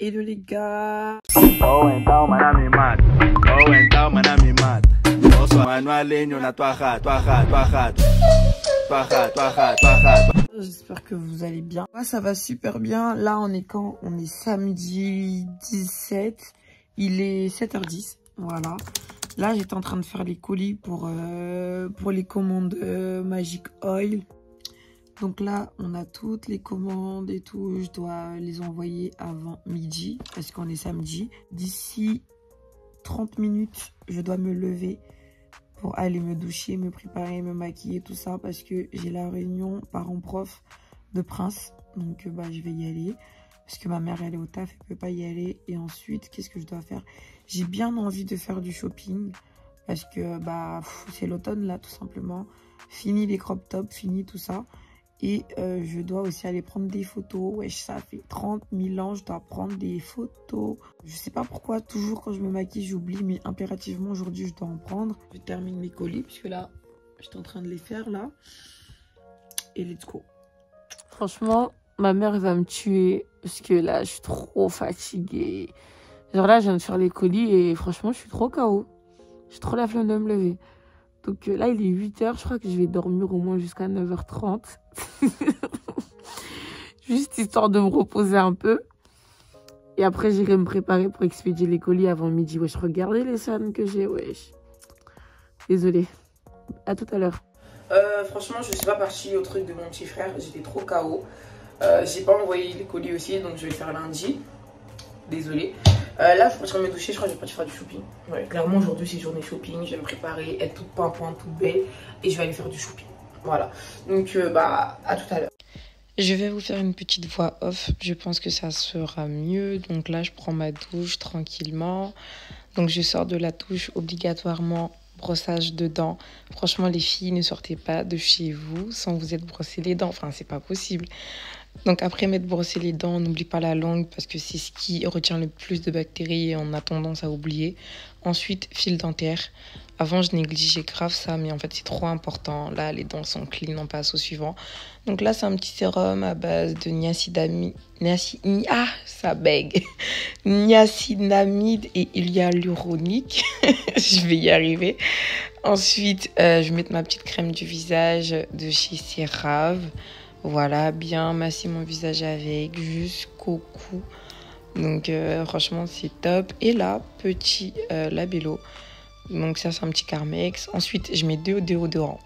Hello les gars. Oh, então, mana me mata. Oh, então, mana me mata. Oh, sou manualinho na tua rata, tua rata, tua rata. Tua rata, tua rata, tua rata. J'espère que vous allez bien. Moi, ça va super bien. Là, on est quand? On est samedi 17. Il est 7h10. Voilà. Là, j'étais en train de faire les colis pour les commandes Magic Oil. Donc là, on a toutes les commandes et tout. Je dois les envoyer avant midi parce qu'on est samedi. D'ici 30 minutes, je dois me lever pour aller me doucher, me préparer, me maquiller, tout ça. Parce que j'ai la réunion parents-prof de Prince. Donc je vais y aller. Parce que ma mère, elle est au taf, elle ne peut pas y aller. Et ensuite, qu'est-ce que je dois faire? J'ai bien envie de faire du shopping. Parce que c'est l'automne là, tout simplement. Fini les crop tops, fini tout ça. Et je dois aussi aller prendre des photos. Wesh, ça fait 30 000 ans, je dois prendre des photos. Je sais pas pourquoi, toujours quand je me maquille, j'oublie. Mais impérativement, aujourd'hui, je dois en prendre. Je termine mes colis, puisque là, j'étais en train de les faire, là. Et let's go. Franchement, ma mère va me tuer. Parce que là, je suis trop fatiguée. Genre là, je viens de faire les colis et franchement, je suis trop KO. J'ai trop la flemme de me lever. Donc là, il est 8h. Je crois que je vais dormir au moins jusqu'à 9h30. Juste histoire de me reposer un peu. Et après, j'irai me préparer pour expédier les colis avant midi. Wesh, regardez les scènes que j'ai, wesh. Désolée. À tout à l'heure. Franchement, je suis pas partie au truc de mon petit frère. J'étais trop KO. J'ai pas envoyé les colis aussi, donc je vais le faire lundi. Désolée. Là, je suis en train de me doucher, je crois que je vais partir faire du shopping. Ouais, clairement, aujourd'hui, c'est journée shopping. Je vais me préparer, être toute pimpante, toute belle. Et je vais aller faire du shopping. Voilà. Donc, à tout à l'heure. Je vais vous faire une petite voix off. Je pense que ça sera mieux. Donc là, je prends ma douche tranquillement. Donc, je sors de la douche obligatoirement. Brossage de dents. Franchement, les filles, ne sortez pas de chez vous sans vous être brossé les dents. Enfin, c'est pas possible. Donc après m'être brossé les dents, n'oublie pas la langue parce que c'est ce qui retient le plus de bactéries et on a tendance à oublier. Ensuite, fil dentaire. Avant, je négligeais grave ça, mais en fait, c'est trop important. Là, les dents sont clean, on passe au suivant. Donc là, c'est un petit sérum à base de niacinamide. Ça bègue. Niacinamide et hyaluronique. Je vais y arriver. Ensuite, je vais mettre ma petite crème du visage de chez CeraVe. Voilà, bien masser mon visage avec jusqu'au cou. Donc franchement, c'est top. Et là, petit labello. Donc ça, c'est un petit Carmex. Ensuite, je mets 2 déodorants.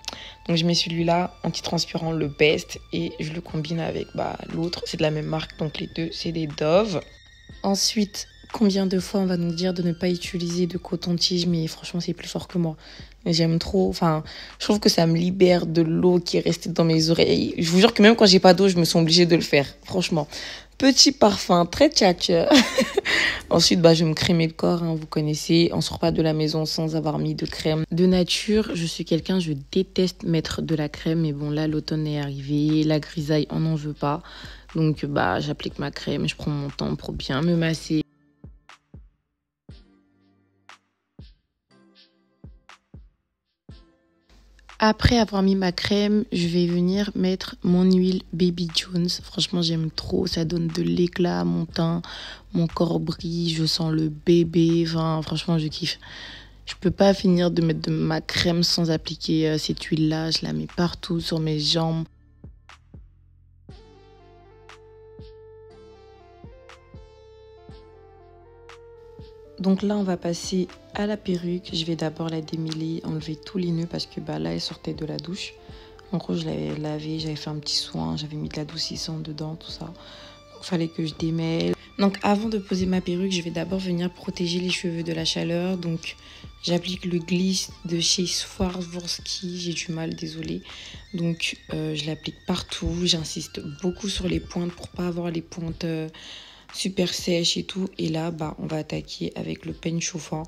Donc je mets celui-là, antitranspirant, le best. Et je le combine avec l'autre. C'est de la même marque, donc les deux, c'est des Dove. Ensuite, combien de fois on va nous dire de ne pas utiliser de coton-tige, mais franchement, c'est plus fort que moi. J'aime trop, enfin, je trouve que ça me libère de l'eau qui est restée dans mes oreilles. Je vous jure que même quand j'ai pas d'eau, je me sens obligée de le faire, franchement. Petit parfum, très tchatcha. Ensuite, je vais me crémer le corps, hein, vous connaissez. On sort pas de la maison sans avoir mis de crème. De nature, je suis quelqu'un, je déteste mettre de la crème, mais bon, là, l'automne est arrivé, la grisaille, on n'en veut pas. Donc, j'applique ma crème, je prends mon temps pour bien me masser. Après avoir mis ma crème, je vais venir mettre mon huile Baby Jones. Franchement, j'aime trop. Ça donne de l'éclat à mon teint. Mon corps brille. Je sens le bébé. Enfin, franchement, je kiffe. Je peux pas finir de mettre de ma crème sans appliquer cette huile-là. Je la mets partout sur mes jambes. Donc là, on va passer à la perruque. Je vais d'abord la démêler, enlever tous les nœuds parce que là, elle sortait de la douche. En gros, je l'avais lavée, j'avais fait un petit soin, j'avais mis de l'adoucissant dedans, tout ça. Donc, il fallait que je démêle. Donc, avant de poser ma perruque, je vais d'abord venir protéger les cheveux de la chaleur. Donc, j'applique le glisse de chez Swarovski. J'ai du mal, désolée. Donc, je l'applique partout. J'insiste beaucoup sur les pointes pour pas avoir les pointes super sèche et tout. Et là, on va attaquer avec le peigne chauffant.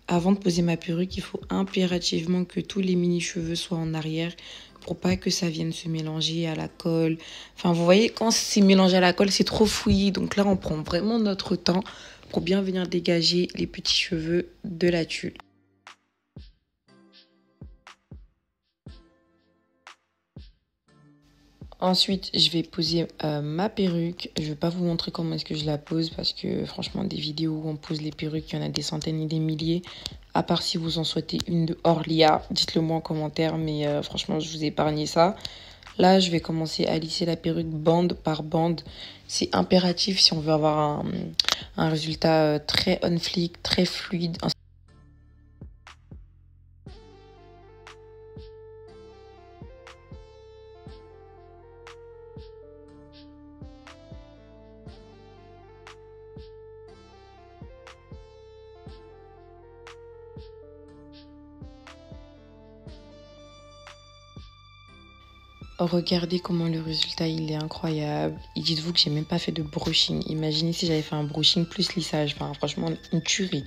Avant de poser ma perruque, il faut impérativement que tous les mini-cheveux soient en arrière pour pas que ça vienne se mélanger à la colle. Enfin, vous voyez, quand c'est mélangé à la colle, c'est trop fouillis. Donc là, on prend vraiment notre temps pour bien venir dégager les petits cheveux de la tulle. Ensuite, je vais poser ma perruque. Je ne vais pas vous montrer comment est-ce que je la pose parce que franchement, des vidéos où on pose les perruques, il y en a des centaines et des milliers. À part si vous en souhaitez une de Orlia, dites-le moi en commentaire, mais franchement, je vous ai épargné ça. Là, je vais commencer à lisser la perruque bande par bande. C'est impératif si on veut avoir un résultat très on fleek, très fluide. Regardez comment le résultat il est incroyable. Et dites-vous que j'ai même pas fait de brushing. Imaginez si j'avais fait un brushing plus lissage. Enfin franchement une tuerie.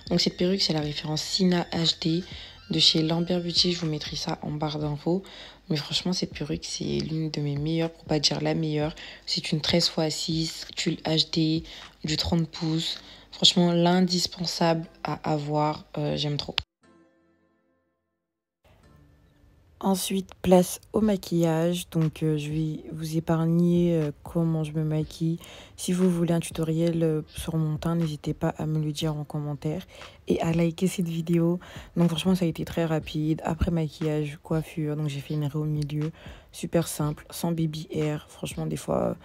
Donc cette perruque c'est la référence Sina HD de chez Lambert Beauty. Je vous mettrai ça en barre d'infos. Mais franchement cette perruque c'est l'une de mes meilleures, pour pas dire la meilleure. C'est une 13x6, tulle HD, du 30 pouces. Franchement l'indispensable à avoir. J'aime trop. Ensuite, place au maquillage. Donc, je vais vous épargner comment je me maquille. Si vous voulez un tutoriel sur mon teint, n'hésitez pas à me le dire en commentaire et à liker cette vidéo. Donc, franchement, ça a été très rapide. Après maquillage, coiffure. Donc, j'ai fait une raie au milieu. Super simple, sans baby hair. Franchement, des fois,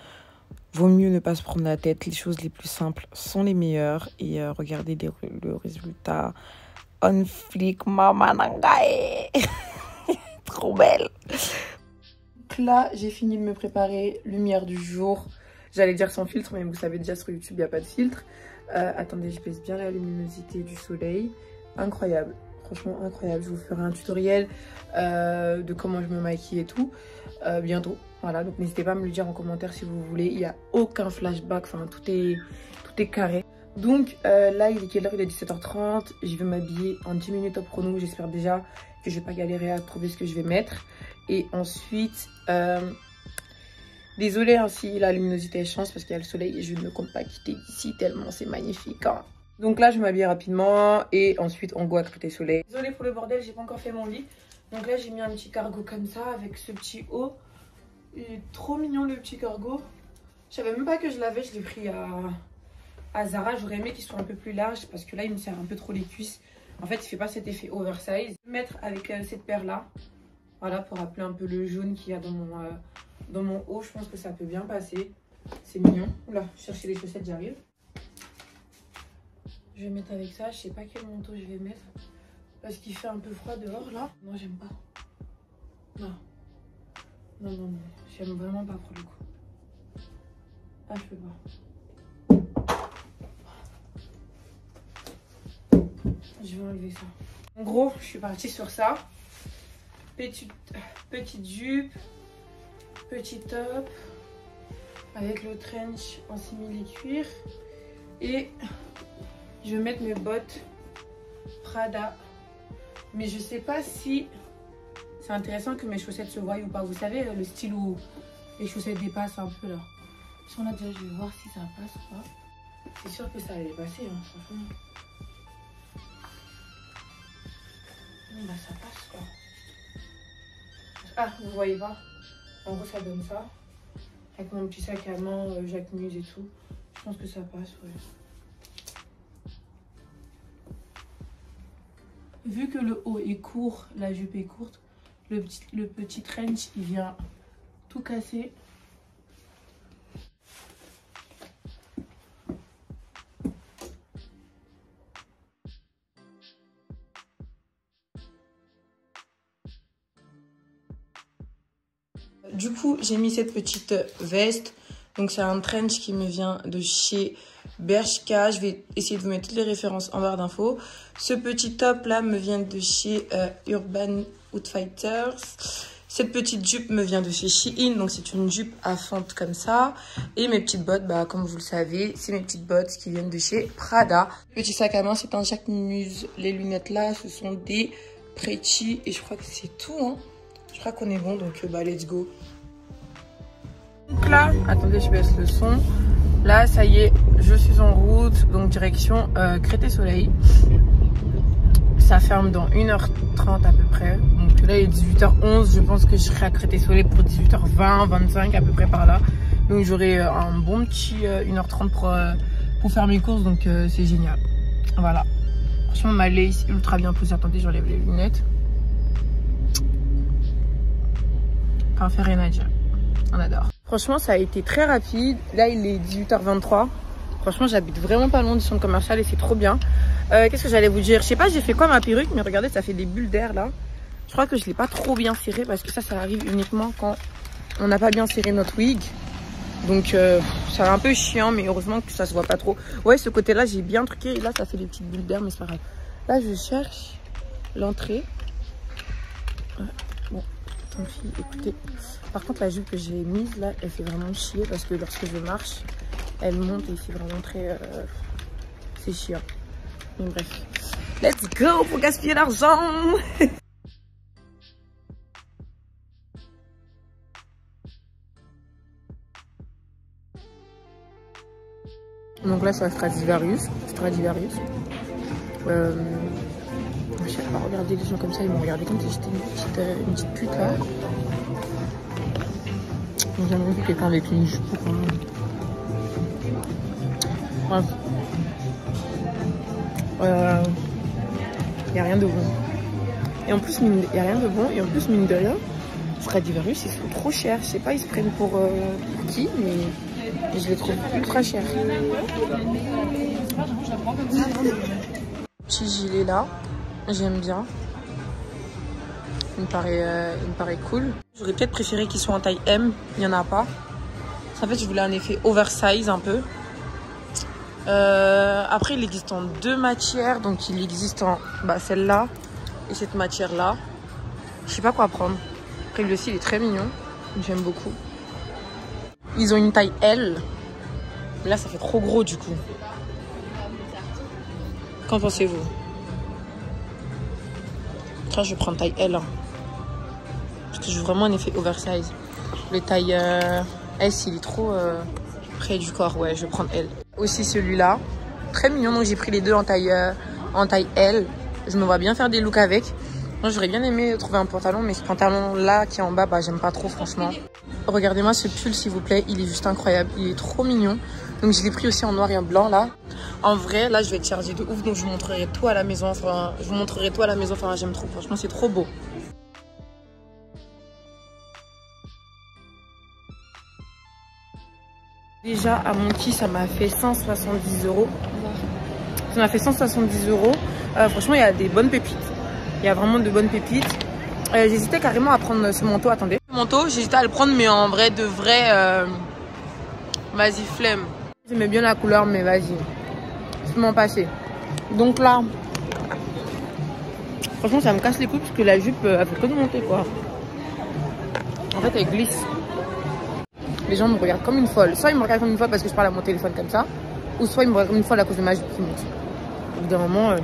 vaut mieux ne pas se prendre la tête. Les choses les plus simples sont les meilleures. Et regardez le résultat. On fleek, maman nangae. Trop belle. Donc là, j'ai fini de me préparer. Lumière du jour. J'allais dire sans filtre, mais vous savez déjà sur YouTube, il n'y a pas de filtre. Attendez, je baisse bien la luminosité du soleil. Incroyable. Franchement, incroyable. Je vous ferai un tutoriel de comment je me maquille et tout. Bientôt. Voilà, donc n'hésitez pas à me le dire en commentaire si vous voulez. Il n'y a aucun flashback. Enfin, tout est carré. Donc là, il est quelle heure? Il est 17h30. Je vais m'habiller en 10 minutes top chrono. J'espère déjà que je vais pas galérer à trouver ce que je vais mettre. Et ensuite, désolée hein, si la luminosité change parce qu'il y a le soleil et je ne compte pas quitter d'ici tellement c'est magnifique. Hein. Donc là, je m'habille rapidement et ensuite on go à côté soleil. Désolée pour le bordel, j'ai pas encore fait mon lit. Donc là, j'ai mis un petit cargo comme ça avec ce petit haut. Il est trop mignon le petit cargo. Je savais même pas que je l'avais, je l'ai pris à Zara. J'aurais aimé qu'il soit un peu plus large parce que là, il me serre un peu trop les cuisses. En fait, il fait pas cet effet oversize. Je vais le mettre avec cette paire-là. Voilà, pour rappeler un peu le jaune qu'il y a dans mon haut. Je pense que ça peut bien passer. C'est mignon. Oula, chercher les chaussettes, j'arrive. Je vais mettre avec ça. Je sais pas quel manteau je vais mettre. Parce qu'il fait un peu froid dehors, là. Non, j'aime pas. Non. Non, non, non. J'aime vraiment pas pour le coup. Ah, je peux pas. Je vais enlever ça. En gros, je suis partie sur ça. Petite jupe, petit top, avec le trench en simili-cuir. Et je vais mettre mes bottes Prada. Mais je sais pas si c'est intéressant que mes chaussettes se voient ou pas. Vous savez, le style où les chaussettes dépassent un peu là. Sur là, déjà, je vais voir si ça passe ou pas. C'est sûr que ça allait passer, hein, franchement. Bah ça passe quoi. Ah vous voyez pas. En gros ça donne ça. Avec mon petit sac à main, Jacques Muse et tout. Je pense que ça passe ouais. Vu que le haut est court, la jupe est courte, le petit trench il vient tout casser. Du coup, j'ai mis cette petite veste. Donc, c'est un trench qui me vient de chez Bershka. Je vais essayer de vous mettre toutes les références en barre d'infos. Ce petit top là me vient de chez Urban Outfitters. Cette petite jupe me vient de chez Shein. Donc, c'est une jupe à fente comme ça. Et mes petites bottes, bah, comme vous le savez, c'est mes petites bottes qui viennent de chez Prada. Petit sac à main, c'est un Jacques Muse. Les lunettes là, ce sont des Pretty. Et je crois que c'est tout, hein. Je crois qu'on est bon, donc bah let's go. Donc là, attendez, je baisse le son. Là, ça y est, je suis en route, donc direction Créteil-Soleil. Ça ferme dans 1h30 à peu près. Donc là il est 18h11, je pense que je serai à Créteil-Soleil pour 18h20, 25 à peu près par là. Donc j'aurai un bon petit 1h30 pour faire mes courses, donc c'est génial. Voilà. Franchement ma lace ultra bien posée. Attendez, j'enlève les lunettes. Parfait, rien à dire. On adore. Franchement ça a été très rapide. Là il est 18h23. Franchement j'habite vraiment pas loin du centre commercial et c'est trop bien. Qu'est-ce que j'allais vous dire? Je sais pas j'ai fait quoi ma perruque, mais regardez ça fait des bulles d'air là. Je crois que je l'ai pas trop bien serré parce que ça arrive uniquement quand on n'a pas bien serré notre wig. Donc c'est un peu chiant, mais heureusement que ça se voit pas trop. Ouais, ce côté là j'ai bien truqué et là ça fait des petites bulles d'air, mais c'est pas grave. Là je cherche l'entrée. Bon, tant pis, écoutez. Par contre la jupe que j'ai mise là elle fait vraiment chier parce que lorsque je marche elle monte et c'est vraiment très c'est chiant. Mais bref, let's go pour gaspiller l'argent. Donc là, c'est la Stradivarius. Je sais pas, regarder les gens comme ça, ils m'ont regardé comme si j'étais une petite pute là. J'ai jamais vu quelqu'un avec une jupe. Bref. Y a rien de bon. Et en plus, y a rien de bon. Et en plus, mine de rien, Stradivarius, ils sont trop chers. Je sais pas, ils se prennent pour qui, mais je les trouve ultra chers. Petit gilet là, j'aime bien. Il me paraît cool. J'aurais peut-être préféré qu'il soit en taille M, il n'y en a pas. En fait, je voulais un effet oversize un peu. Après, il existe en deux matières. Donc, il existe en celle-là et cette matière-là. Je sais pas quoi prendre. Après, lui aussi, il est très mignon. J'aime beaucoup. Ils ont une taille L. Mais là, ça fait trop gros du coup. Qu'en pensez-vous? Là, je vais prendre taille L. Hein. Parce que je veux vraiment un effet oversize. Le taille S, il est trop près du corps. Ouais, je vais prendre L. Aussi celui-là. Très mignon. Donc, j'ai pris les deux en taille L. Je me vois bien faire des looks avec. Moi, j'aurais bien aimé trouver un pantalon. Mais ce pantalon-là qui est en bas, j'aime pas trop, franchement. Regardez-moi ce pull, s'il vous plaît. Il est juste incroyable. Il est trop mignon. Donc, je l'ai pris aussi en noir et en blanc, là. En vrai, là, je vais être chargée de ouf. Donc, je vous montrerai tout à la maison. Enfin, j'aime trop. Franchement, c'est trop beau. Déjà, à Monkey, ça m'a fait 170 €. Ça m'a fait 170 €. Franchement, il y a des bonnes pépites. Il y a vraiment de bonnes pépites. J'hésitais carrément à prendre ce manteau. Attendez. Ce manteau, j'hésitais à le prendre, mais en vrai, de vrai, vas-y, flemme. J'aimais bien la couleur, mais vas-y. Je m'en passais. Donc là, franchement, ça me casse les couilles parce que la jupe, elle fait que de monter, quoi. En fait, elle glisse. Les gens me regardent comme une folle. Soit ils me regardent comme une folle parce que je parle à mon téléphone comme ça, ou soit ils me regardent comme une folle à cause de ma jupe qui monte. Au bout d'un moment,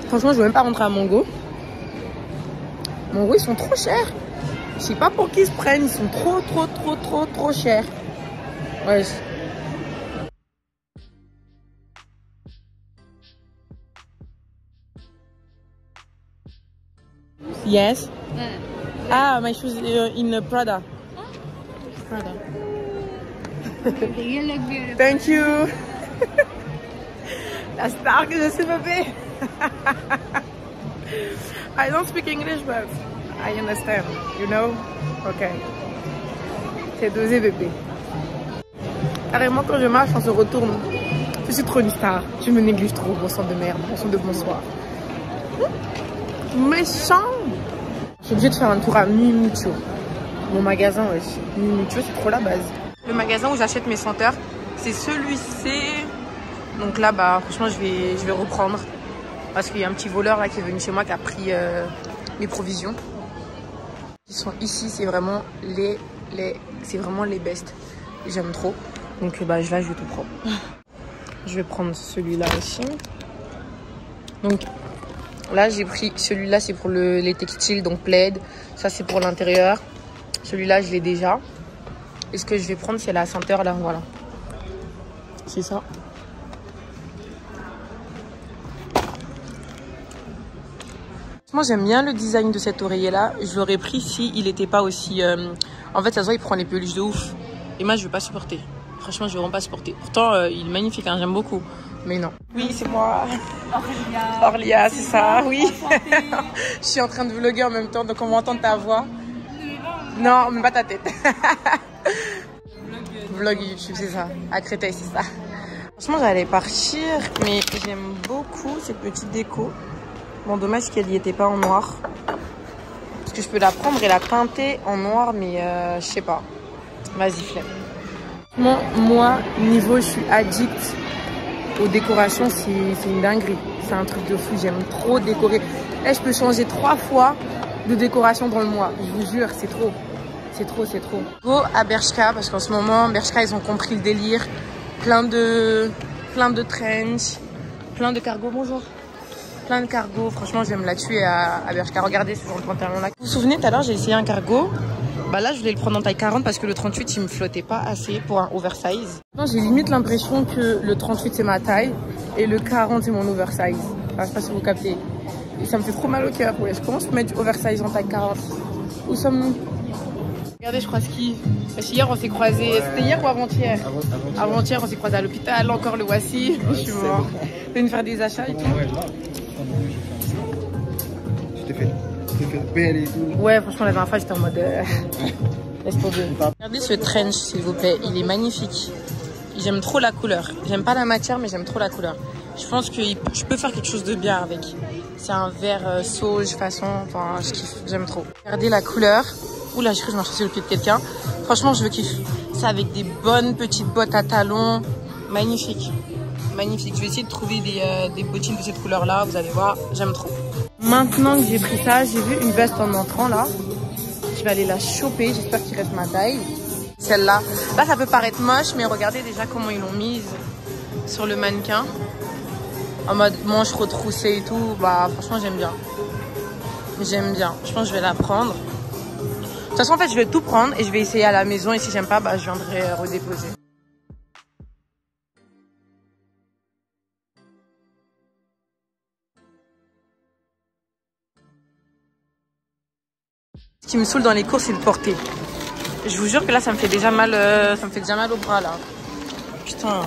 franchement, je veux même pas rentrer à Mongo. Mongo, ils sont trop chers. Je sais pas pour qui ils se prennent. Ils sont trop chers. Ouais. Yes. Ah, my shoes in Prada. Prada. You look beautiful. Thank you. La star que je suis, bébé. I don't speak English, but I understand. You know? Ok. C'est dosé, bébé. Carrément, quand je marche, on se retourne. Je suis trop une star. Je me néglige trop. Bon sang de merde. Bon sang de bonsoir. Méchant. Je suis obligée de faire un tour à Mimicho. Mon magasin aussi. Mimicho, c'est trop la base. Le magasin où j'achète mes senteurs, c'est celui-ci. Donc là, franchement, je vais reprendre. Parce qu'il y a un petit voleur là qui est venu chez moi qui a pris mes provisions. Ils sont ici, c'est vraiment les best. J'aime trop. Donc là, je vais tout prendre. Je vais prendre celui-là aussi. Donc là, j'ai pris celui-là, c'est pour les textiles, donc plaid. Ça, c'est pour l'intérieur. Celui-là, je l'ai déjà. Et ce que je vais prendre, c'est la senteur là, voilà. C'est ça. Moi j'aime bien le design de cet oreiller là. Je l'aurais pris si il était pas aussi... En fait ça se voit il prend les peluches de ouf. Et moi je veux pas supporter. Franchement je veux vraiment pas supporter. Pourtant il est magnifique, hein, j'aime beaucoup. Mais non. Oui c'est moi. Orlia, c'est ça, oui. Je suis en train de vlogger en même temps donc on va entendre ta voix. Non, même pas ta tête. Vlog YouTube c'est ça. À Créteil c'est ça. Franchement j'allais partir mais j'aime beaucoup cette petite déco. Bon, dommage qu'elle n'y était pas en noir. Parce que je peux la prendre et la teinter en noir, mais je sais pas. Vas-y, flemme. Moi, niveau, je suis addict aux décorations. C'est une dinguerie. C'est un truc de fou. J'aime trop décorer. Là, je peux changer 3 fois de décoration dans le mois. Je vous jure, c'est trop. C'est trop, c'est trop. Go à Bershka, parce qu'en ce moment, Bershka, ils ont compris le délire. Plein de trench, plein de cargos. Bonjour. Plein de cargos, franchement j'aime la tuer à Bershka. Regardez ce genre de pantalon là. Vous vous souvenez tout à l'heure j'ai essayé un cargo. Bah là je voulais le prendre en taille 40 parce que le 38 il me flottait pas assez pour un oversize. J'ai limite l'impression que le 38 c'est ma taille et le 40 c'est mon oversize. Enfin, je sais pas si vous captez. Et ça me fait trop mal au cœur. Ouais, je commence à mettre du oversize en taille 40. Où sommes-nous? Regardez je crois ski. Parce qu'hier on s'est croisés. C'était hier ou avant-hier? Avant-hier on s'est croisés à l'hôpital. Encore le voici. Je suis mort. Tu veux me faire des achats et tout? Tu t'es fait belle et tout. Ouais, franchement, la dernière fois, j'étais en mode... laisse tomber. Regardez ce trench, s'il vous plaît. Il est magnifique. J'aime trop la couleur. J'aime pas la matière, mais j'aime trop la couleur. Je pense que je peux faire quelque chose de bien avec. C'est un vert sauge façon. Enfin, je kiffe. J'aime trop. Regardez la couleur. Oula, j'ai cru que je m'enchassais le pied de quelqu'un. Franchement, je kiffe. C'est avec des bonnes petites bottes à talons. Magnifique. Magnifique. Je vais essayer de trouver des bottines de cette couleur-là. Vous allez voir, j'aime trop. Maintenant que j'ai pris ça, j'ai vu une veste en entrant là. Je vais aller la choper. J'espère qu'il reste ma taille. Celle-là. Là, ça peut paraître moche, mais regardez déjà comment ils l'ont mise sur le mannequin. En mode manche retroussée et tout. Bah, franchement, j'aime bien. J'aime bien. Je pense que je vais la prendre. De toute façon, en fait, je vais tout prendre et je vais essayer à la maison. Et si j'aime pas, bah, je viendrai redéposer. Ce qui me saoule dans les courses, c'est de porter. Je vous jure que là, ça me fait déjà mal au bras, là. Putain.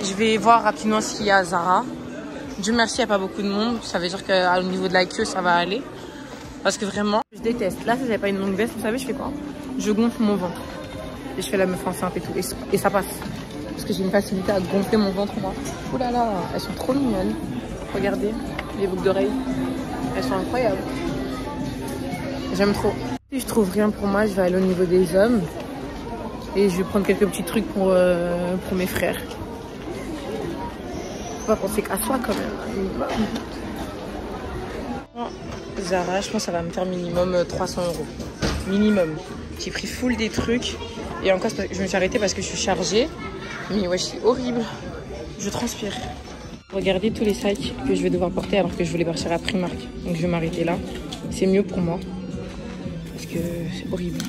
Je vais voir rapidement s'il y a Zara. Dieu merci, il n'y a pas beaucoup de monde. Ça veut dire qu'au niveau de la queue, ça va aller. Parce que vraiment, je déteste. Là, si j'avais pas une longue veste, vous savez, je fais quoi? Je gonfle mon ventre. Et je fais la meuf enceinte et tout. Et ça passe. Parce que j'ai une facilité à gonfler mon ventre, moi. Ouh là là, elles sont trop mignonnes. Regardez, les boucles d'oreilles. Elles sont incroyables. J'aime trop. Si je trouve rien pour moi, je vais aller au niveau des hommes. Et je vais prendre quelques petits trucs pour mes frères. Faut pas penser qu'à soi quand même. Zara, je pense que ça va me faire minimum 300 €. Minimum. J'ai pris full des trucs. Et encore, je me suis arrêtée parce que je suis chargée. Mais ouais, c'est horrible. Je transpire. Regardez tous les sacs que je vais devoir porter alors que je voulais partir à Primark. Donc je vais m'arrêter là. C'est mieux pour moi. Parce que c'est horrible.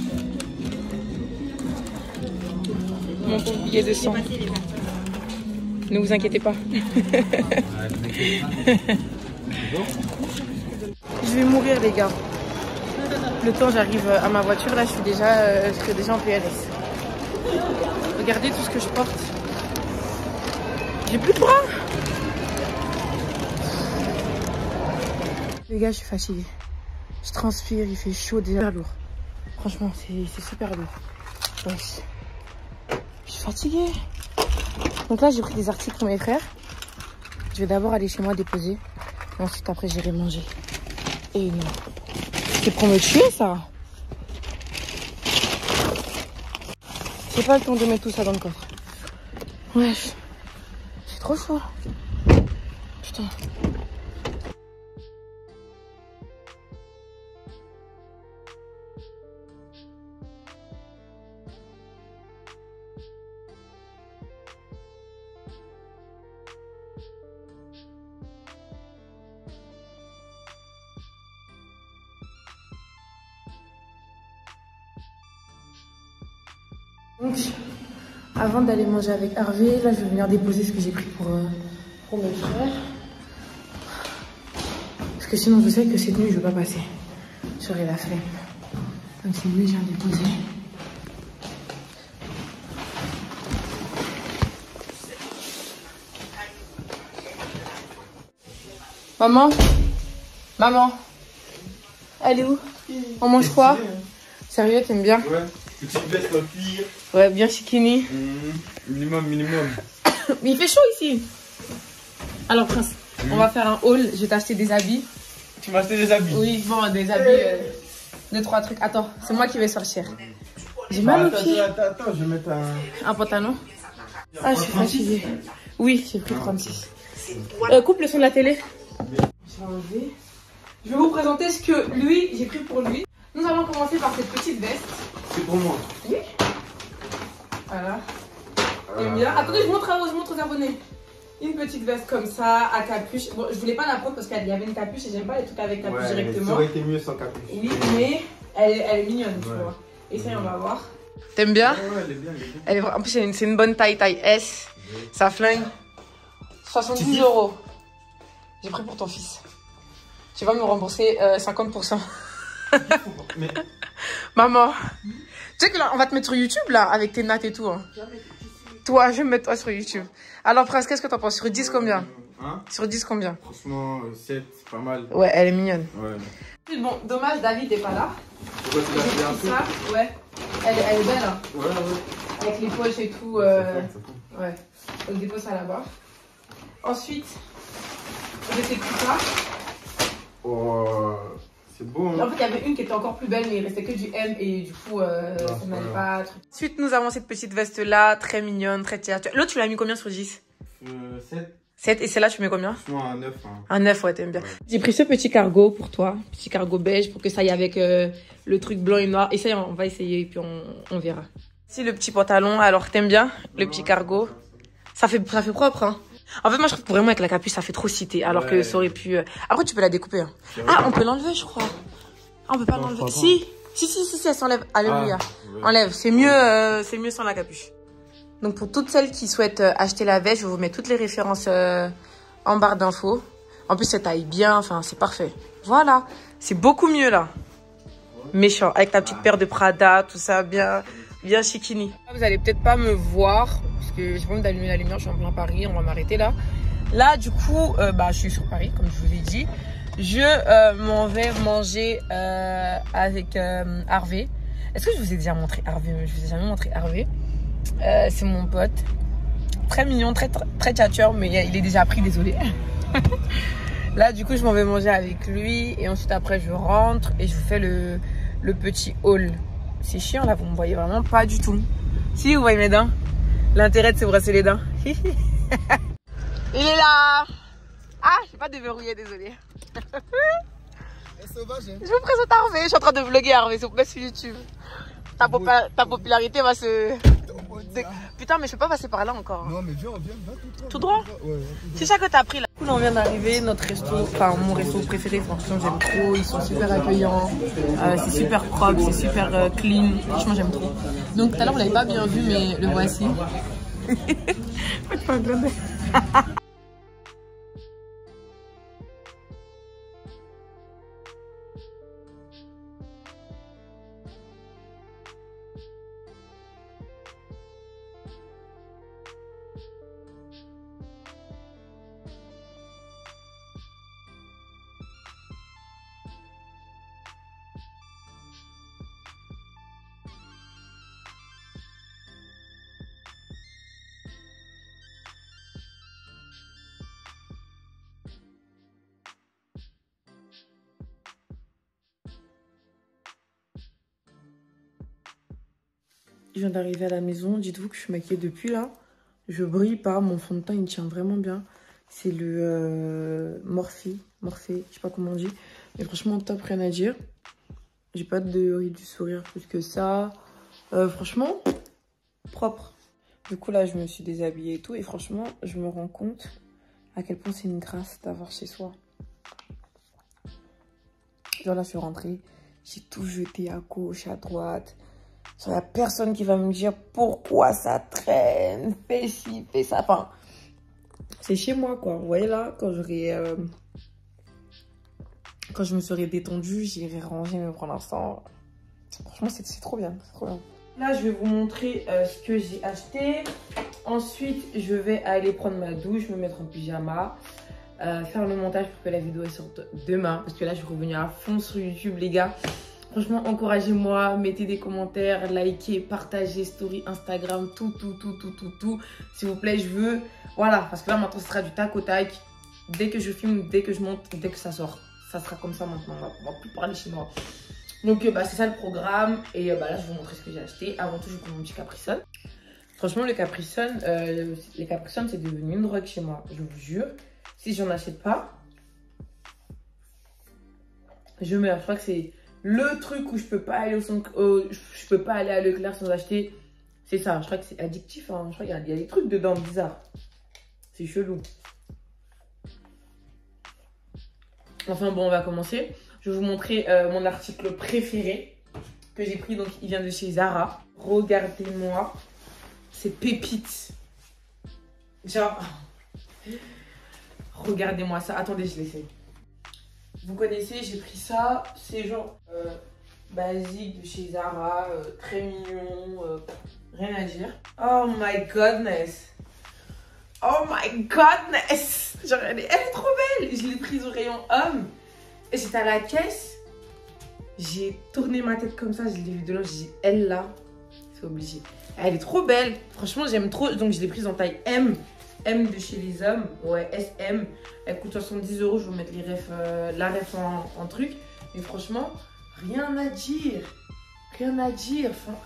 Mon pauvre billet de sang. Ne vous inquiétez pas. Je vais mourir les gars. Le temps j'arrive à ma voiture, là je suis déjà en PLS. Regardez tout ce que je porte. J'ai plus de bras. Les gars, je suis fatiguée. Je transpire, il fait chaud, déjà lourd. Franchement, c'est super lourd. Ouais. Je suis fatiguée. Donc là, j'ai pris des articles pour mes frères. Je vais d'abord aller chez moi déposer. Et ensuite, après, j'irai manger. Et non. C'est pour me tuer, ça. J'ai pas le temps de mettre tout ça dans le coffre. Ouais. C'est trop chaud. Putain. Donc, avant d'aller manger avec Hervé, là je vais venir déposer ce que j'ai pris pour mes frères. Parce Parce que sinon, je sais que cette nuit, je ne vais pas passer. J'aurai la flemme. Donc, c'est mieux, j'ai à déposer. Maman? Maman? Elle est où? On mange quoi? Sérieux, t'aimes bien? Ouais, petite veste en cuir. Ouais, bien chikini. Minimum. Mais il fait chaud ici. Alors, Prince, on va faire un haul. Je vais t'acheter des habits. Tu m'as acheté des habits? Oui, bon, des habits. 2-3 trucs. Attends, c'est moi qui vais sortir. J'ai mal aux pieds. Attends, je vais mettre Un pantalon? Ah, je suis fatiguée. Oui, j'ai pris 36. Coupe le son de la télé. Je vais enlever. Je vais vous présenter ce que lui, j'ai pris pour lui. Nous allons commencer par cette petite veste. C'est pour moi. Oui. Voilà. T'aimes bien? Attendez, je montre aux abonnés. Une petite veste comme ça, à capuche. Bon, je voulais pas la prendre parce qu'il y avait une capuche et j'aime pas les trucs avec capuche directement. Ça aurait été mieux sans capuche. Oui, mais elle est mignonne, tu vois. Et ça, on va voir. T'aimes bien? Ouais, elle est bien. En plus, c'est une bonne taille S. Ça flingue. 70 €. J'ai pris pour ton fils. Tu vas me rembourser 50%. Mais... Maman, tu sais que là, on va te mettre sur YouTube, là, avec tes nattes et tout. Hein. Toi, je vais me mettre toi sur YouTube. Alors, Prince, qu'est-ce que t'en penses? Sur 10, combien? Hein? Sur 10, combien? Franchement, 7, c'est pas mal. Ouais, elle est mignonne. Ouais. Bon, dommage, David n'est pas là. Pourquoi tu l'as fait un peu? Ça, ouais. Elle est belle, hein. Ouais. Avec les poches et tout. Ça Ouais. Donc, dépose ça là-bas. Ensuite, j'ai fait tout ça. Oh, c'est beau, hein. En fait, il y avait une qui était encore plus belle, mais il restait que du M et du coup, ça n'allait pas. Ensuite, nous avons cette petite veste-là, très mignonne, très théâtre. L'autre, tu l'as mis combien sur 10? 7. 7. Et celle-là, tu mets combien? Franchement, un 9. Hein. Un 9, ouais, t'aimes bien. Ouais. J'ai pris ce petit cargo pour toi, petit cargo beige, pour que ça aille avec le truc blanc et noir. Essaye, on va essayer et puis on verra. Si le petit pantalon, alors t'aimes bien le petit cargo? Ça fait propre, hein. En fait, moi, je trouve que vraiment avec la capuche, ça fait trop cité. Alors que ça aurait pu... Après, tu peux la découper. Hein. Ah, on peut l'enlever, je crois. Ah, on peut pas l'enlever. Si, elle s'enlève. Alléluia. Enlève. C'est mieux sans la capuche. Donc, pour toutes celles qui souhaitent acheter la veste, je vais vous mettre toutes les références en barre d'infos. En plus, ça taille bien. Enfin, c'est parfait. Voilà. C'est beaucoup mieux, là. Méchant. Avec ta petite paire de Prada, tout ça, bien chikini. Vous allez peut-être pas me voir. Parce que j'ai pas envie d'allumer la lumière, je suis en plein Paris, on va m'arrêter là. Là, du coup, je suis sur Paris, comme je vous ai dit. Je m'en vais manger avec Harvey. Est-ce que je vous ai déjà montré Harvey? Je vous ai jamais montré Harvey. C'est mon pote. Très mignon, très tchatcheur, mais il est déjà pris, désolé. Là, du coup, je m'en vais manger avec lui. Et ensuite, après, je rentre et je vous fais le petit haul. C'est chiant, là, vous me voyez vraiment pas du tout. Si, vous voyez mes dents. L'intérêt de se brosser les dents. Il est là. Ah, je vais pas déverrouiller, désolé. Sauvage, hein. Je vous présente Harvey. Je suis en train de vlogger Harvey sur YouTube. Ta popularité va se... Putain, mais je peux pas passer par là encore. Non, mais viens, tout droit. Ouais. C'est ça que t'as pris là. Du coup, on vient d'arriver, notre resto, enfin mon resto préféré, franchement j'aime trop. Ils sont super accueillants, c'est super propre, c'est super clean. Franchement j'aime trop. Donc tout à l'heure vous l'avez pas bien vu, mais le voici. Je viens d'arriver à la maison. Dites-vous que je suis maquillée depuis là. Je brille pas. Mon fond de teint, il tient vraiment bien. C'est le Morphe. Je sais pas comment on dit. Mais franchement, top, rien à dire. J'ai pas de rides du sourire plus que ça. Franchement, propre. Du coup, là, je me suis déshabillée et tout. Et franchement, je me rends compte à quel point c'est une grâce d'avoir chez soi. Genre là, je suis rentrée. J'ai tout jeté à gauche, à droite. Il n'y a personne qui va me dire pourquoi ça traîne, fais ci, fais ça. Enfin, c'est chez moi, quoi. Vous voyez là, quand j'aurai Quand je me serai détendue, j'irai ranger, mais pour l'instant, franchement, c'est trop bien. C'est trop bien. Là, je vais vous montrer ce que j'ai acheté. Ensuite, je vais aller prendre ma douche, me mettre en pyjama, faire le montage pour que la vidéo sorte demain. Parce que là, je suis revenue à fond sur YouTube, les gars. Franchement, encouragez-moi, mettez des commentaires, likez, partagez, story, Instagram, tout. S'il vous plaît, je veux... Voilà, parce que là, maintenant, ce sera du tac au tac. Dès que je filme, dès que je monte, dès que ça sort. Ça sera comme ça maintenant, on va plus parler chinois. Donc, c'est ça le programme. Et là, je vais vous montrer ce que j'ai acheté. Avant tout, je vais prendre mon petit Capri Sun. Franchement, les Capri Sun, c'est devenu une drogue chez moi, je vous jure. Si j'en achète pas, je meurs. Je crois que c'est le truc où je peux pas aller je peux pas aller à Leclerc sans acheter. C'est ça. Je crois que c'est addictif. Hein. Je crois qu'il y a des trucs dedans bizarres. C'est chelou. Enfin bon, on va commencer. Je vais vous montrer mon article préféré que j'ai pris. Donc, il vient de chez Zara. Regardez-moi ces pépites. Genre, regardez-moi ça. Attendez, je l'essaie. Vous connaissez, j'ai pris ça. C'est genre basique de chez Zara. Très mignon. Rien à dire. Oh my goodness. Oh my goodness. Genre, elle est trop belle. Je l'ai prise au rayon homme. Et j'étais à la caisse. J'ai tourné ma tête comme ça. Je l'ai vue de loin. J'ai dit, elle là, c'est obligé. Elle est trop belle. Franchement, j'aime trop. Donc, je l'ai prise en taille M. M de chez les hommes. Ouais, SM. Elle coûte 70 €. Je vais vous mettre la ref en truc. Mais franchement, rien à dire. Rien à dire. Enfin,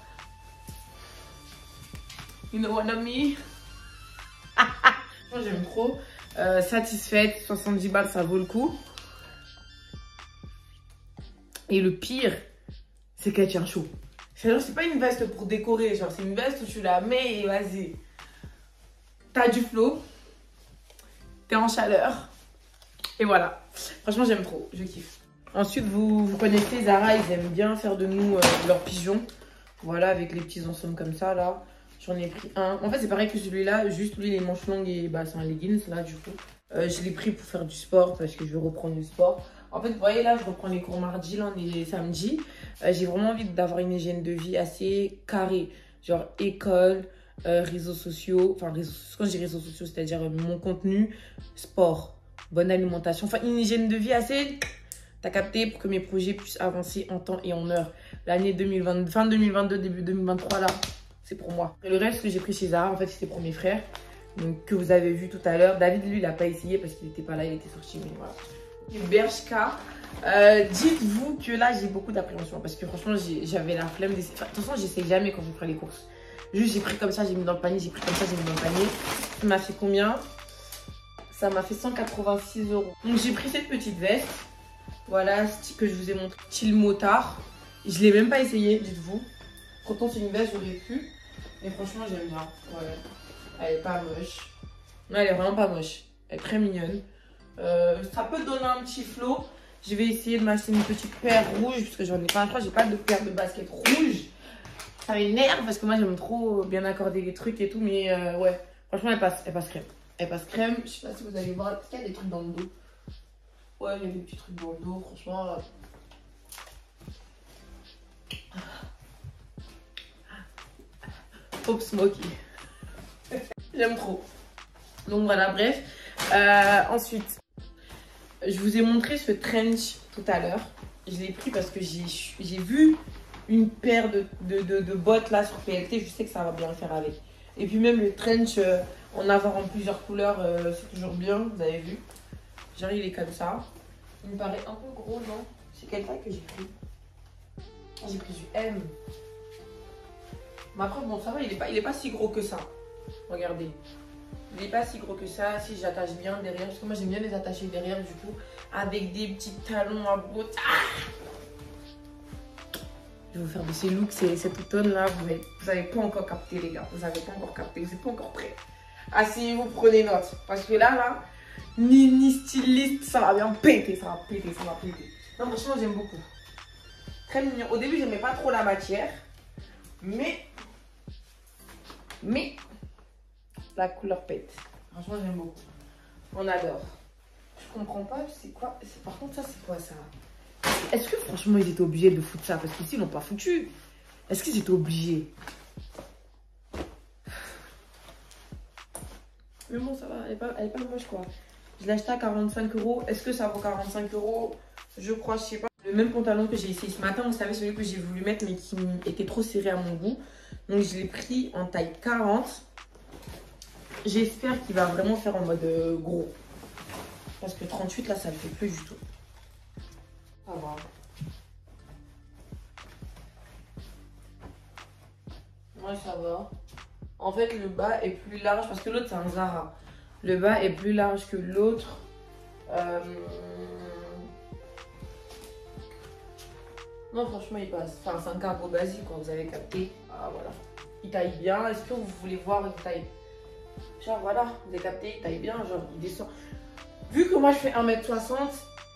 you know what I mean? Moi, j'aime trop. Satisfaite. 70 balles, ça vaut le coup. Et le pire, c'est qu'elle tient chaud. C'est pas une veste pour décorer, genre c'est une veste où tu la mets et vas-y. T'as du flow, t'es en chaleur. Et voilà. Franchement, j'aime trop, je kiffe. Ensuite, vous connaissez Zara, ils aiment bien faire de nous leurs pigeons. Voilà, avec les petits ensembles comme ça, là. J'en ai pris un. En fait, c'est pareil que celui-là, juste lui, les manches longues et bah, c'est un leggings, là, du coup. Je l'ai pris pour faire du sport parce que je veux reprendre du sport. En fait, vous voyez là, je reprends les cours mardi, là, on est samedi. J'ai vraiment envie d'avoir une hygiène de vie assez carrée. Genre école, réseaux sociaux. Enfin, quand je dis réseaux sociaux, c'est-à-dire mon contenu, sport, bonne alimentation. Enfin, une hygiène de vie assez... T'as capté, pour que mes projets puissent avancer en temps et en heure. L'année 2020, fin 2022, début 2023, là, c'est pour moi. Et le reste que j'ai pris chez Zara, en fait, c'était pour mes frères. Donc, que vous avez vu tout à l'heure. David, lui, il n'a pas essayé parce qu'il n'était pas là, il était sorti. Mais voilà. Bershka. Dites-vous que là, j'ai beaucoup d'appréhension. Parce que franchement, j'avais la flemme d'essayer. Enfin, de toute façon, j'essaie jamais quand je ferai les courses. Juste, j'ai pris comme ça, j'ai mis dans le panier. J'ai pris comme ça, j'ai mis dans le panier. Ça m'a fait combien? Ça m'a fait 186 €. Donc, j'ai pris cette petite veste. Voilà, que je vous ai montré. Style motard. Je ne l'ai même pas essayé, dites-vous. Pourtant, c'est une veste, j'aurais pu. Mais franchement, j'aime bien. Voilà. Elle est pas moche. Non, elle est vraiment pas moche. Elle est très mignonne. Ça peut donner un petit flow. Je vais essayer de m'acheter une petite paire rouge. Parce que j'en ai pas. Je crois que j'ai pas de paire de basket rouge. Ça m'énerve parce que moi, j'aime trop bien accorder les trucs et tout. Mais ouais, franchement, elle passe crème. Elle passe crème. Je sais pas si vous allez voir. Est-ce qu'il y a des trucs dans le dos? Ouais, il y a des petits trucs dans le dos, franchement. Pop Smoky. J'aime trop. Donc voilà, bref. Ensuite, je vous ai montré ce trench tout à l'heure. Je l'ai pris parce que j'ai vu une paire de bottes là sur PLT. Je sais que ça va bien le faire avec. Et puis même le trench, en avoir en plusieurs couleurs, c'est toujours bien, vous avez vu. Genre il est comme ça. Il me paraît un peu gros, non? C'est quelle taille que j'ai pris? J'ai pris du M. Mais après, bon, ça va, il est pas si gros que ça. Regardez. Il n'est pas si gros que ça. Si j'attache bien derrière, parce que moi j'aime bien les attacher derrière, du coup, avec des petits talons à bottes. Ah, je vais vous faire de ces looks cet automne là. Vous n'avez pas encore capté, les gars. Vous n'avez pas encore capté. Vous n'êtes pas encore prêts. Asseyez-vous, prenez note. Parce que là, ni styliste, ça va bien péter. Ça va péter. Non, franchement, j'aime beaucoup. Très mignon. Au début, j'aimais pas trop la matière. Mais la couleur pète. Franchement, j'aime beaucoup. On adore. Je comprends pas, c'est quoi? Par contre, ça, c'est quoi ça? Est-ce que franchement, ils étaient obligés de foutre ça? Parce qu'ici, ils l'ont pas foutu. Est-ce qu'ils étaient obligés? Mais bon, ça va, elle est pas moche quoi. Je l'ai acheté à 45 €. Est-ce que ça vaut 45 €? Je crois, je sais pas. Le même pantalon que j'ai essayé ce matin, vous savez, celui que j'ai voulu mettre mais qui était trop serré à mon goût. Donc je l'ai pris en taille 40. J'espère qu'il va vraiment faire en mode gros. Parce que 38 là, ça ne le fait plus du tout. Ça va. Ouais, ça va. En fait, le bas est plus large parce que l'autre, c'est un Zara. Le bas est plus large que l'autre. Non, franchement, il passe. Enfin, c'est un cargo basique, quoi. Vous avez capté. Ah, voilà. Il taille bien. Est-ce que vous voulez voir une taille? Genre, voilà. Vous avez capté. Il taille bien. Genre, il descend. Vu que moi, je fais 1m60,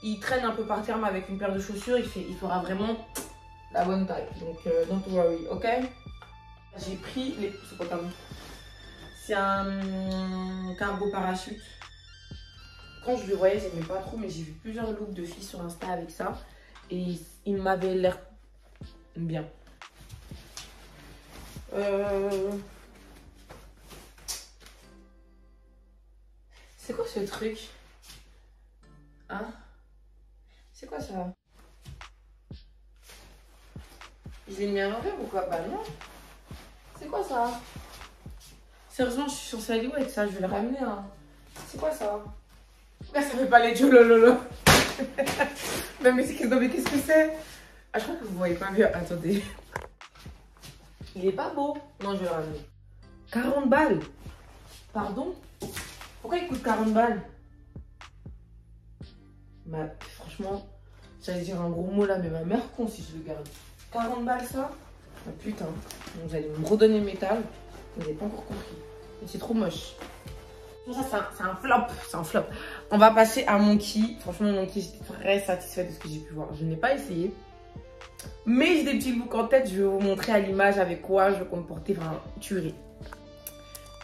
il traîne un peu par terre, mais avec une paire de chaussures, il fera vraiment la bonne taille. Donc, don't worry, ok? J'ai pris les... C'est quoi, pardon? C'est un cargo parachute. Quand je le voyais, j'aimais pas trop, mais j'ai vu plusieurs looks de filles sur Insta avec ça. Et il m'avait l'air bien. C'est quoi ce truc? Hein? C'est quoi ça? Je l'ai mis à l'envers ou quoi? Bah non. C'est quoi ça? Sérieusement, je suis censée aller où avec ça? Je vais le ramener. Hein. C'est quoi ça? Là, ça fait pas les jolololo. Non, mais qu'est-ce que c'est? Ah, je crois que vous voyez pas bien. Attendez. Il est pas beau. Non, je vais le ramener. 40 balles. Pardon? Pourquoi il coûte 40 balles? Bah, franchement, j'allais dire un gros mot là, mais ma mère con si je le garde. 40 balles ça? Ah, putain. Vous allez me redonner le métal. Vous n'avez pas encore compris. Mais c'est trop moche. Ça, c'est un flop. C'est un flop. On va passer à Monkey. Franchement, Monkey, j'étais très satisfaite de ce que j'ai pu voir. Je n'ai pas essayé. Mais j'ai des petits looks en tête. Je vais vous montrer à l'image avec quoi je veux comporter. Enfin, tuerie.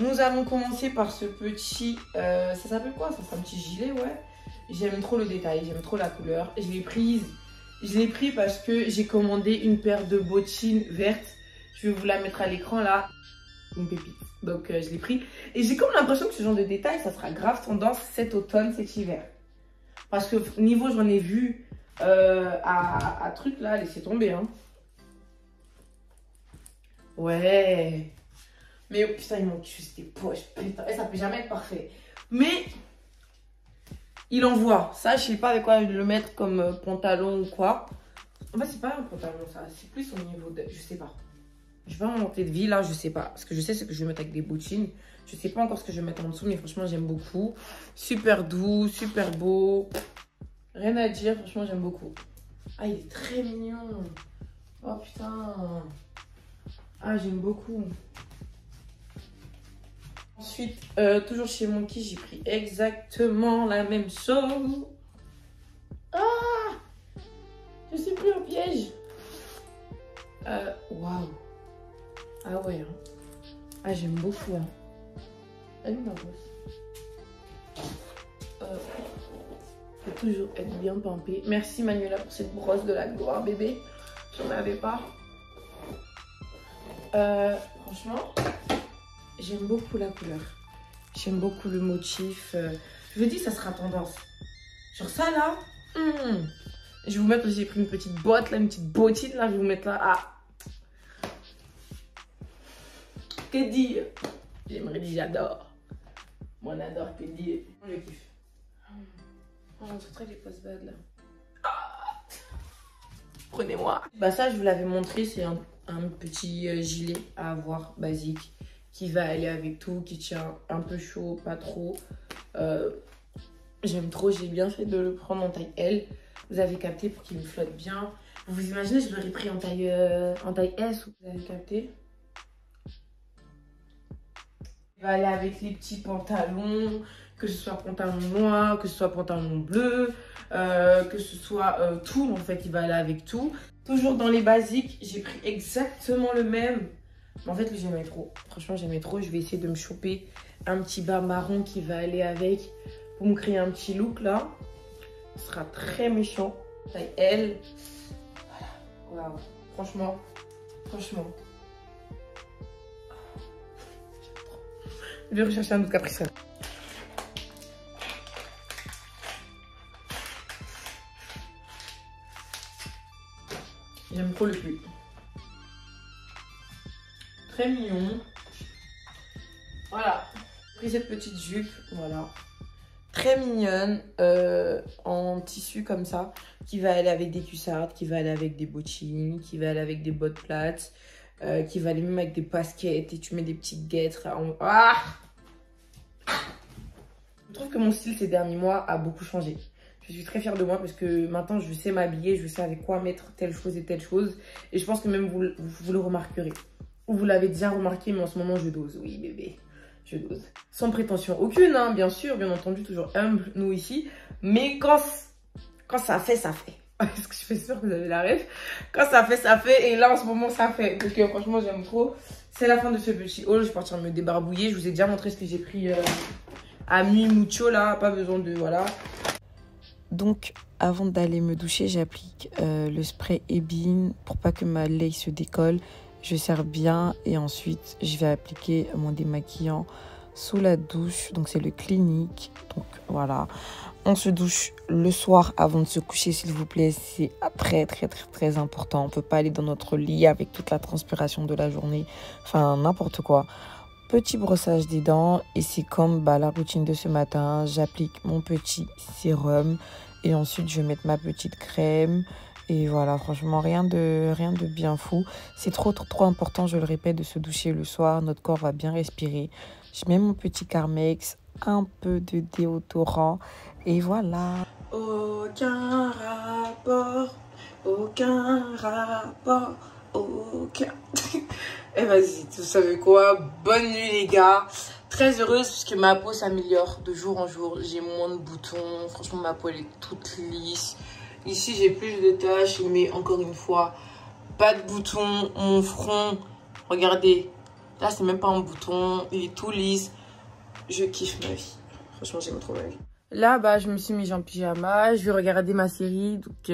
Nous allons commencer par ce petit... ça s'appelle quoi? Ça, c'est un petit gilet, ouais. J'aime trop le détail. J'aime trop la couleur. Je l'ai prise. Je l'ai pris parce que j'ai commandé une paire de bottines vertes. Je vais vous la mettre à l'écran là. Une pépite. Donc je l'ai pris. Et j'ai comme l'impression que ce genre de détail, ça sera grave tendance cet automne, cet hiver. Parce que niveau, j'en ai vu à truc là, laissez tomber. Hein. Ouais. Mais oh, putain, il manque juste des poches. Putain, et ça peut jamais être parfait. Mais il envoie. Ça, je sais pas avec quoi le mettre comme pantalon ou quoi. En fait, c'est pas un pantalon, ça. C'est plus au niveau de... Je sais pas. Je vais pas monter de vie là, je sais pas. Ce que je sais, c'est que je vais mettre avec des bottines. Je sais pas encore ce que je vais mettre en dessous, mais franchement, j'aime beaucoup. Super doux, super beau. Rien à dire, franchement, j'aime beaucoup. Ah, il est très mignon. Oh putain. Ah, j'aime beaucoup. Ensuite, toujours chez Monkey, j'ai pris exactement la même chose. Ah! Je suis pris au piège. Waouh. Ah ouais. Hein. Ah, j'aime beaucoup. Hein. Elle est ma brosse. Faut toujours être bien pimpé. Merci Manuela pour cette brosse de la gloire, bébé. J'en avais pas. Franchement, j'aime beaucoup la couleur. J'aime beaucoup le motif. Je vous dis, ça sera tendance. Genre ça là. Je vais vous mettre, j'ai pris une petite botte là, une petite bottine là. Je vais vous mettre là. Ah. Que dire? J'aimerais dire j'adore. Moi on adore que dire. Je kiffe. On montrerait les post-bad là. Ah. Prenez-moi. Bah ça je vous l'avais montré, c'est un petit gilet à avoir basique. Qui va aller avec tout, qui tient un peu chaud, pas trop. J'aime trop, j'ai bien fait de le prendre en taille L. Vous avez capté pour qu'il me flotte bien. Vous vous imaginez, je l'aurais pris en taille S, vous avez capté. Il va aller avec les petits pantalons, que ce soit pantalon noir, que ce soit pantalon bleu, que ce soit tout, en fait, il va aller avec tout. Toujours dans les basiques, j'ai pris exactement le même. Mais en fait, j'aimais trop. Franchement, j'aimais trop. Je vais essayer de me choper un petit bas marron qui va aller avec pour me créer un petit look là. Ce sera très méchant. Taille L. Voilà. Waouh. Franchement. Je vais rechercher un autre capricène. J'aime trop le pull. Très mignon. Voilà. J'ai pris cette petite jupe. Voilà. Très mignonne. En tissu comme ça. Qui va aller avec des cuissardes. Qui va aller avec des bottines. Qui va aller avec des bottes plates. Qui va aller même avec des baskets. Et tu mets des petites guêtres. Ah! Je trouve que mon style ces derniers mois a beaucoup changé. Je suis très fière de moi parce que maintenant je sais m'habiller, je sais avec quoi mettre telle chose et telle chose. Et je pense que même vous le remarquerez. Ou vous l'avez déjà remarqué, mais en ce moment je dose. Oui bébé, je dose. Sans prétention aucune, hein, bien sûr, bien entendu, toujours humble, nous ici. Mais quand ça fait, ça fait. Est-ce que je suis sûre que vous avez la ref? Quand ça fait, ça fait. Et là en ce moment ça fait. Donc franchement j'aime trop. C'est la fin de ce petit haul, je vais partir me débarbouiller. Je vous ai déjà montré ce que j'ai pris à Mi Mucho là, pas besoin de... voilà. Donc, avant d'aller me doucher, j'applique le spray Ebin pour pas que ma lace se décolle. Je serre bien et ensuite, je vais appliquer mon démaquillant sous la douche. Donc, c'est le Clinique. Donc, voilà. On se douche le soir avant de se coucher, s'il vous plaît. C'est très important. On peut pas aller dans notre lit avec toute la transpiration de la journée. Enfin, n'importe quoi. Petit brossage des dents et c'est comme la routine de ce matin. J'applique mon petit sérum et ensuite je vais mettre ma petite crème et voilà, franchement rien de bien fou. C'est trop important, je le répète, de se doucher le soir. Notre corps va bien respirer. Je mets mon petit Carmex, un peu de déodorant et voilà. Aucun rapport. Et vas-y, vous savez quoi? Bonne nuit les gars. Très heureuse puisque ma peau s'améliore de jour en jour. J'ai moins de boutons. Franchement, ma peau elle est toute lisse. Ici, j'ai plus de taches. Mais encore une fois, pas de boutons. Mon front, regardez. Là, c'est même pas un bouton. Il est tout lisse. Je kiffe ma vie. Franchement, j'aime trop ma vie. Là, je me suis mise en pyjama. Je vais regarder ma série. Donc...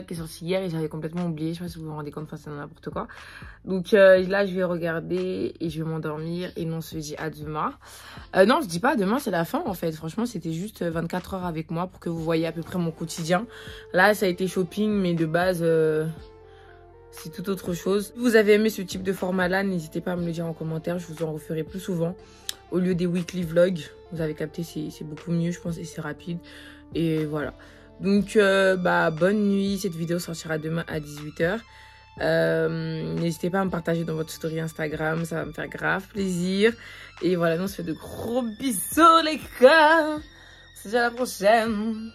qui est sorti hier et j'avais complètement oublié, je sais pas si vous vous rendez compte, enfin c'est n'importe quoi. Donc là je vais regarder et je vais m'endormir et on se dit à demain. Non, je dis pas à demain, c'est la fin en fait. Franchement c'était juste 24 heures avec moi pour que vous voyez à peu près mon quotidien. Là ça a été shopping mais de base c'est tout autre chose. Si vous avez aimé ce type de format là, n'hésitez pas à me le dire en commentaire, je vous en referai plus souvent. Au lieu des weekly vlogs, vous avez capté, c'est beaucoup mieux je pense et c'est rapide. Et voilà. Donc bonne nuit, cette vidéo sortira demain à 18 h. N'hésitez pas à me partager dans votre story Instagram, ça va me faire grave plaisir. Et voilà, on se fait de gros bisous les gars. On se dit à la prochaine.